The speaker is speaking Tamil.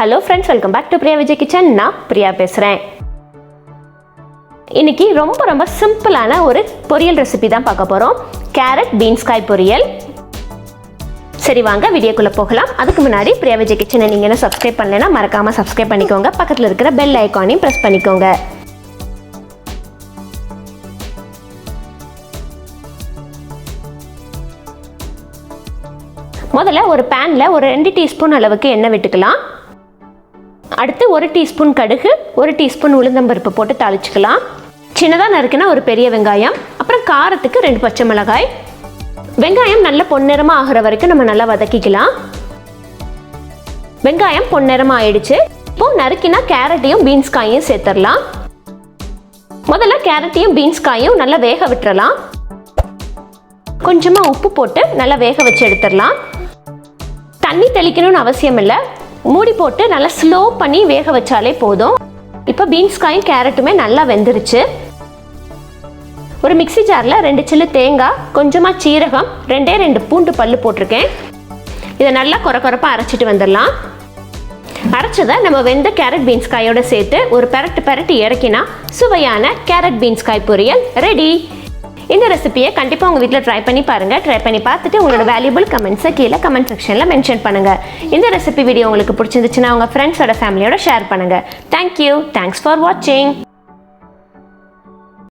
Hello friends, welcome back to Priya Vijay kitchen. நான் பிரியா பேசுகிறேன். இன்னைக்கு ரொம்ப சிம்பிளான ஒரு பொரியல் ரெசிபி தான் பார்க்க போகிறோம். கேரட் பீன்ஸ்காய் பொரியல். சரி, வாங்க வீடியோக்குள்ளே போகலாம். அதுக்கு முன்னாடி பிரியா விஜய் கிச்சனை நீங்கள் என்ன சப்ஸ்கிரைப் பண்ணலைன்னா மறக்காமல் சப்ஸ்கிரைப் பண்ணிக்கோங்க. பக்கத்தில் இருக்கிற பெல் ஐக்கானையும் ப்ரெஸ் பண்ணிக்கோங்க. முதல்ல ஒரு பேனில் ஒரு 2 டீஸ்பூன் அளவுக்கு எண்ணெய் விட்டுக்கலாம். அடுத்து 1 டீஸ்பூன் கடுகு, 1 டீஸ்பூன் உளுந்தம்பருப்பு போட்டு தாளிச்சுக்கலாம். சின்னதாக நறுக்கினா ஒரு பெரிய வெங்காயம், அப்புறம் காரத்துக்கு 2 பச்சை மிளகாய். வெங்காயம் நல்ல பொன்னிறமாக ஆகிற வரைக்கும் நம்ம நல்லா வதக்கிக்கலாம். வெங்காயம் பொன்னிறமாக ஆயிடுச்சு. இப்போது நறுக்கினா கேரட்டையும் பீன்ஸ்காயும் சேர்த்துடலாம். முதல்ல கேரட்டையும் பீன்ஸ்காயும் நல்லா வேக விட்டுறலாம். கொஞ்சமாக உப்பு போட்டு நல்லா வேக வச்சு எடுத்துடலாம். தண்ணி தெளிக்கணும்னு அவசியம் இல்லை. மூடி போட்டு நல்லா ஸ்லோ பண்ணி வேக வச்சாலே போதும். இப்போ பீன்ஸ்காயும் கேரட்டுமே நல்லா வெந்துருச்சு. ஒரு மிக்ஸி ஜாரில் 2 சில்லு தேங்காய், கொஞ்சமாக சீரகம், 2 பூண்டு பல்லு போட்டிருக்கேன். இதை நல்லா கொரப்பாக அரைச்சிட்டு வந்துடலாம். அரைச்சதை நம்ம வெந்த கேரட் பீன்ஸ்காயோட சேர்த்து ஒரு பெரட்டு இறக்கினா சுவையான கேரட் பீன்ஸ்காய் பொரியல் ரெடி. இந்த ரெசிபியை கண்டிப்பாக உங்கள் வீட்டில் ட்ரை பண்ணி பாருங்கள். ட்ரை பண்ணி பார்த்துட்டு உங்களோட வேல்யூபிள் கமெண்ட்ஸை கீழே கமெண்ட் செக்ஷனில் மென்ஷன் பண்ணுங்கள். இந்த ரெசிபி வீடியோ உங்களுக்கு பிடிச்சிருந்துச்சுன்னா உங்கள் ஃப்ரெண்ட்ஸோட ஃபேமிலியோட ஷேர் பண்ணுங்கள். தேங்க்யூ. தேங்க்ஸ் ஃபார் வாட்சிங்.